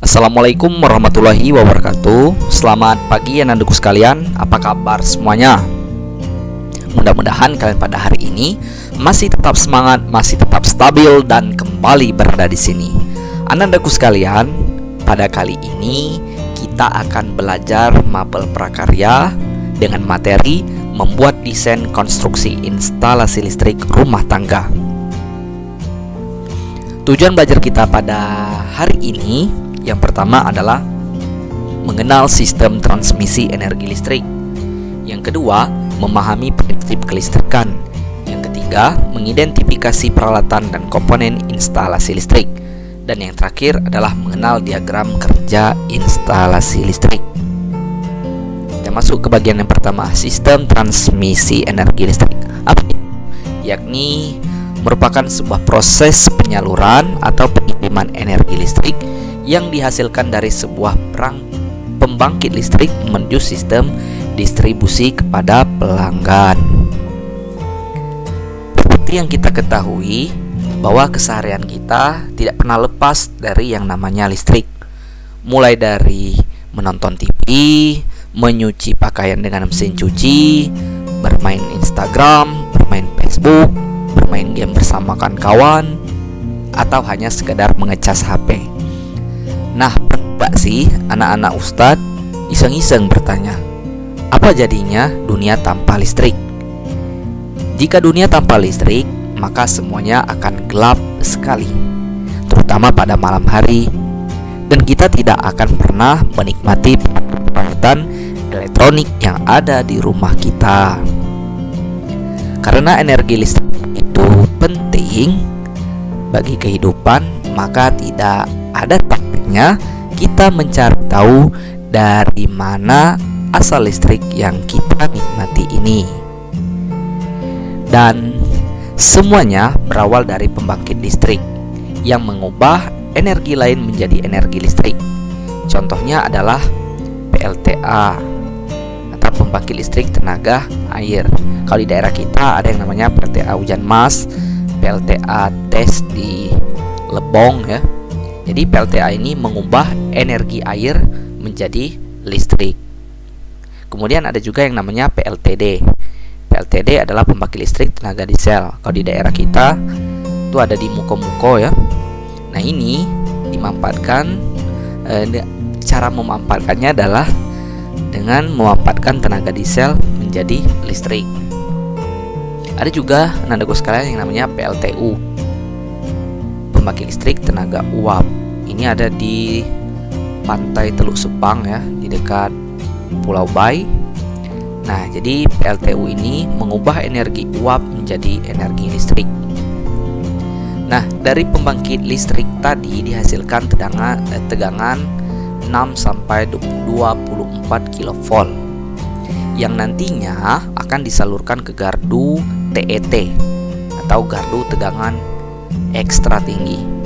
Assalamualaikum warahmatullahi wabarakatuh. Selamat pagi anak-anakku sekalian. Apa kabar semuanya? Mudah-mudahan kalian pada hari ini masih tetap semangat, masih tetap stabil dan kembali berada di sini. Anak-anakku sekalian, pada kali ini kita akan belajar mapel prakarya dengan materi membuat desain konstruksi instalasi listrik rumah tangga. Tujuan belajar kita pada hari ini yang pertama adalah mengenal sistem transmisi energi listrik. Yang kedua, memahami prinsip kelistrikan. Yang ketiga, mengidentifikasi peralatan dan komponen instalasi listrik. Dan yang terakhir adalah mengenal diagram kerja instalasi listrik. Kita masuk ke bagian yang pertama, sistem transmisi energi listrik. Apa itu? Yakni merupakan sebuah proses penyaluran atau pengiriman energi listrik yang dihasilkan dari sebuah pembangkit listrik menuju sistem distribusi kepada pelanggan. Seperti yang kita ketahui bahwa keseharian kita tidak pernah lepas dari yang namanya listrik. Mulai dari menonton TV, menyuci pakaian dengan mesin cuci, bermain Instagram, bermain Facebook, bermain game bersama kawan-kawan, atau hanya sekedar mengecas HP. Nah, pernah sih anak-anak Ustadz iseng-iseng bertanya, apa jadinya dunia tanpa listrik? Jika dunia tanpa listrik, maka semuanya akan gelap sekali, terutama pada malam hari, dan kita tidak akan pernah menikmati peralatan elektronik yang ada di rumah kita. Karena energi listrik itu penting bagi kehidupan, maka tidak ada taktiknya kita mencari tahu dari mana asal listrik yang kita nikmati ini. Dan semuanya berawal dari pembangkit listrik yang mengubah energi lain menjadi energi listrik. Contohnya adalah PLTA atau pembangkit listrik tenaga air. Kalau di daerah kita ada yang namanya PLTA Hujan Mas, PLTA Tes di Lebong ya. Jadi PLTA ini mengubah energi air menjadi listrik. Kemudian ada juga yang namanya PLTD. PLTD adalah pembangkit listrik tenaga diesel. Kalau di daerah kita itu ada di Muko-Muko ya. Nah, ini dimanfaatkan, cara memanfaatkannya adalah dengan memanfaatkan tenaga diesel menjadi listrik. Ada juga anak-anakku sekalian yang namanya PLTU, pembangkit listrik tenaga uap. Ini ada di pantai Teluk Sepang ya, di dekat Pulau Bai. Nah, jadi PLTU ini mengubah energi uap menjadi energi listrik. Nah, dari pembangkit listrik tadi dihasilkan tegangan 6 sampai 24 kV yang nantinya akan disalurkan ke gardu TET atau gardu tegangan ekstra tinggi.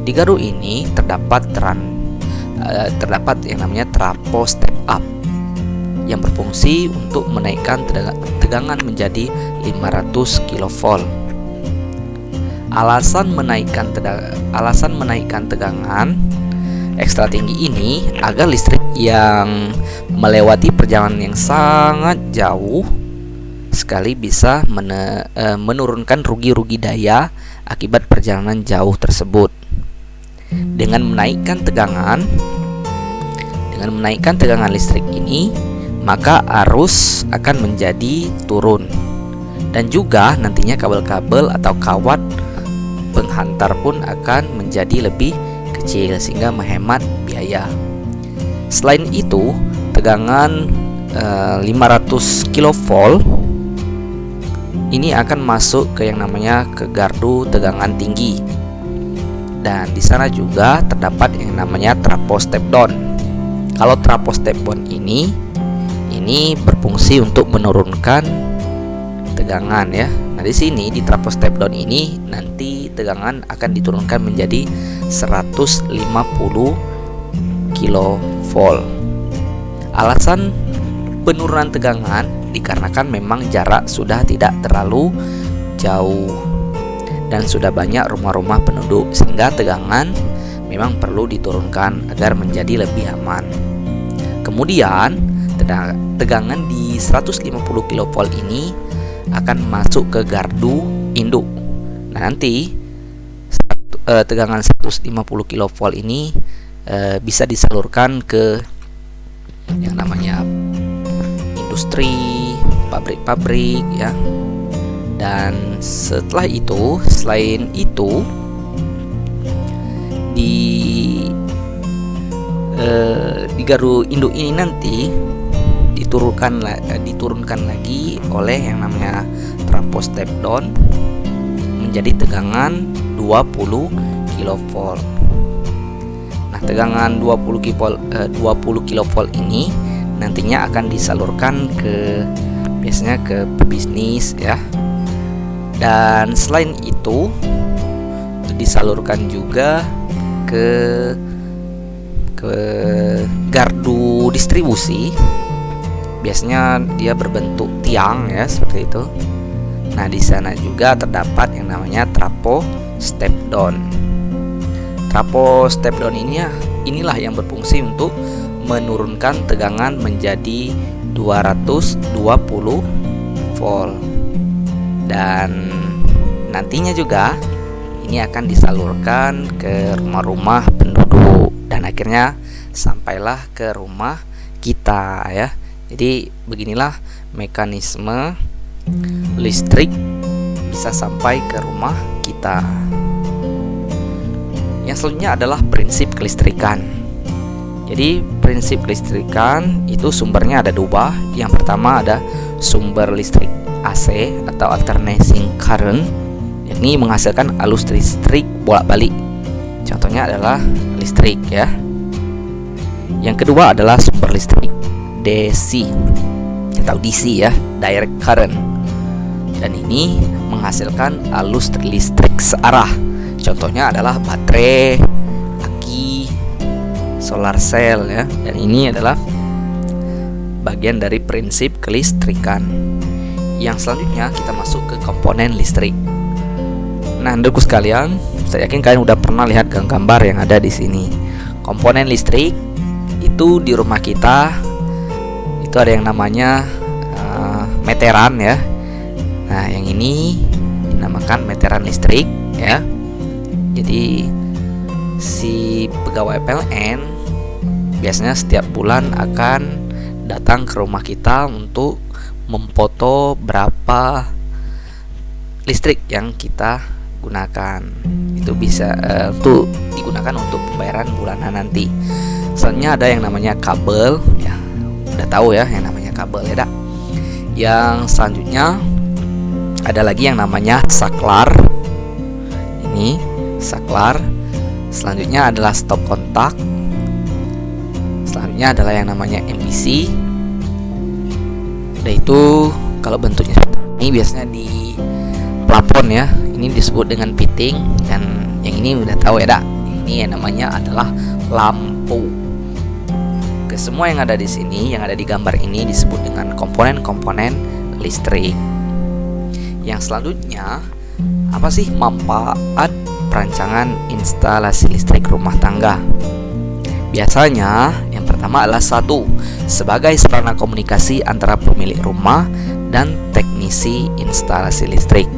Di gardu ini terdapat yang namanya trafo step up yang berfungsi untuk menaikkan tegangan menjadi 500 kV. Alasan menaikkan tegangan ekstra tinggi ini agar listrik yang melewati perjalanan yang sangat jauh sekali bisa menurunkan rugi-rugi daya akibat perjalanan jauh tersebut. Dengan menaikkan tegangan listrik ini, maka arus akan menjadi turun, dan juga nantinya kabel-kabel atau kawat penghantar pun akan menjadi lebih kecil sehingga menghemat biaya. Selain itu, tegangan 500 kV ini akan masuk ke yang namanya ke gardu tegangan tinggi, dan di sana juga terdapat yang namanya trafo step down. Kalau trafo step down ini berfungsi untuk menurunkan tegangan ya. Nah, di sini di trafo step down ini nanti tegangan akan diturunkan menjadi 150 kV. Alasan penurunan tegangan dikarenakan memang jarak sudah tidak terlalu jauh dan sudah banyak rumah-rumah penduduk, sehingga tegangan memang perlu diturunkan agar menjadi lebih aman. Kemudian tegangan di 150 kV ini akan masuk ke gardu induk. Nah, nanti tegangan 150 kV ini bisa disalurkan ke yang namanya industri, pabrik-pabrik ya. Dan selain itu di gardu induk ini nanti diturunkan lagi oleh yang namanya trafo step down menjadi tegangan 20 kV. Nah, tegangan 20 kV ini nantinya akan disalurkan biasanya ke pebisnis ya. Dan selain itu disalurkan juga ke gardu distribusi. Biasanya dia berbentuk tiang ya, seperti itu. Nah, di sana juga terdapat yang namanya trafo step down. Trafo step down inilah yang berfungsi untuk menurunkan tegangan menjadi 220 volt. Dan nantinya juga ini akan disalurkan ke rumah-rumah penduduk dan akhirnya sampailah ke rumah kita ya. Jadi beginilah mekanisme listrik bisa sampai ke rumah kita. Yang selanjutnya adalah prinsip kelistrikan. Jadi prinsip kelistrikan itu sumbernya ada dua. Yang pertama ada sumber listrik AC atau alternating current, yakni menghasilkan arus listrik bolak-balik. Contohnya adalah listrik ya. Yang kedua adalah sumber listrik DC atau DC ya, direct current. Dan ini menghasilkan arus listrik searah. Contohnya adalah baterai, aki, solar cell ya. Dan ini adalah bagian dari prinsip kelistrikan. Yang selanjutnya kita masuk ke komponen listrik. Nah, Saudaraku sekalian, saya yakin kalian udah pernah lihat gambar yang ada di sini. Komponen listrik itu di rumah kita itu ada yang namanya meteran ya. Nah, yang ini dinamakan meteran listrik ya. Jadi si pegawai PLN biasanya setiap bulan akan datang ke rumah kita untuk memfoto berapa listrik yang kita gunakan. Itu bisa untuk digunakan untuk pembayaran bulanan nanti. Selanjutnya ada yang namanya kabel ya. Udah tahu ya yang namanya kabel ya, Dak. Yang selanjutnya ada lagi yang namanya saklar. Ini saklar. Selanjutnya adalah stop kontak. Selanjutnya adalah yang namanya MPC. Itu kalau bentuknya ini biasanya di plafon ya. Ini disebut dengan fitting. Dan yang ini udah tahu ya, Dak. Ini yang namanya adalah lampu. Semua yang ada di sini, yang ada di gambar ini disebut dengan komponen-komponen listrik. Yang selanjutnya, apa sih manfaat perancangan instalasi listrik rumah tangga? Biasanya yang pertama adalah sebagai sarana komunikasi antara pemilik rumah dan teknisi instalasi listrik.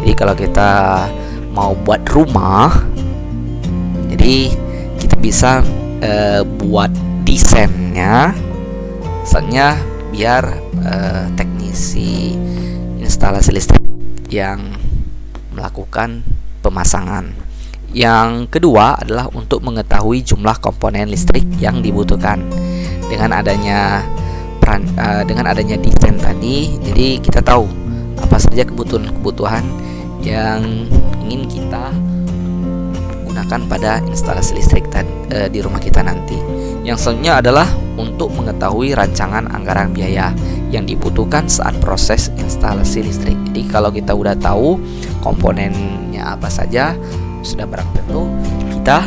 Jadi kalau kita mau buat rumah, jadi kita bisa buat desainnya, misalnya biar teknisi instalasi listrik yang melakukan pemasangan. Yang kedua adalah untuk mengetahui jumlah komponen listrik yang dibutuhkan. Dengan adanya desain tadi, jadi kita tahu apa saja kebutuhan yang ingin kita gunakan pada instalasi listrik di rumah kita nanti. Yang selanjutnya adalah untuk mengetahui rancangan anggaran biaya yang dibutuhkan saat proses instalasi listrik. Jadi kalau kita udah tahu komponennya apa saja, sudah barang tentu kita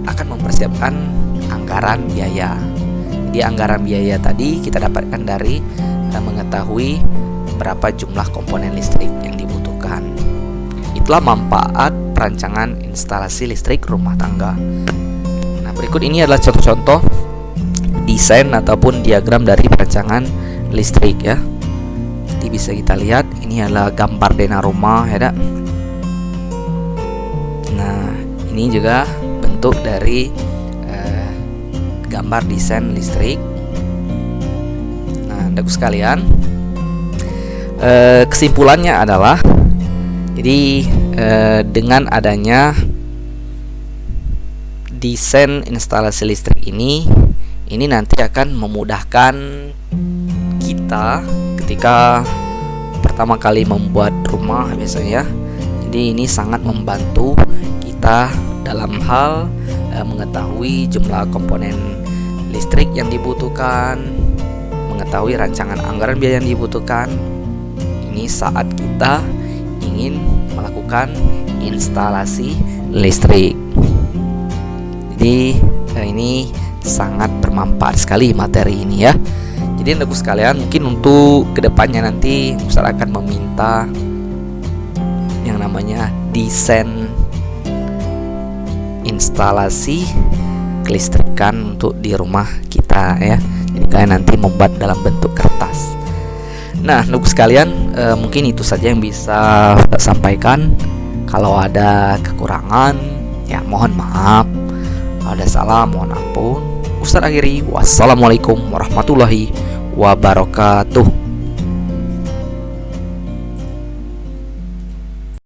akan mempersiapkan anggaran biaya. Jadi anggaran biaya tadi kita dapatkan dari mengetahui berapa jumlah komponen listrik yang dibutuhkan. Itulah manfaat perancangan instalasi listrik rumah tangga. Nah, berikut ini adalah contoh-contoh desain ataupun diagram dari perancangan listrik ya. Jadi bisa kita lihat ini adalah gambar denah rumah ya. Nah, ini juga bentuk dari gambar desain listrik. Nah, Anda sekalian, kesimpulannya adalah jadi dengan adanya desain instalasi listrik ini nanti akan memudahkan kita ketika pertama kali membuat rumah biasanya ya. Jadi ini sangat membantu kita dalam hal mengetahui jumlah komponen listrik yang dibutuhkan, mengetahui rancangan anggaran biaya yang dibutuhkan. Ini saat kita ingin melakukan instalasi listrik. Jadi ini sangat bermanfaat sekali materi ini ya. Jadi Anda sekalian, mungkin untuk kedepannya nanti Ustaz akan meminta yang namanya desain instalasi kelistrikan untuk di rumah kita ya. Jadi kalian nanti membuat dalam bentuk kertas. Nah, Anda sekalian, mungkin itu saja yang bisa Ustaz sampaikan. Kalau ada kekurangan ya mohon maaf. Kalau ada salah mohon ampun. Ustaz akhiri, wassalamualaikum warahmatullahi wabarakatuh.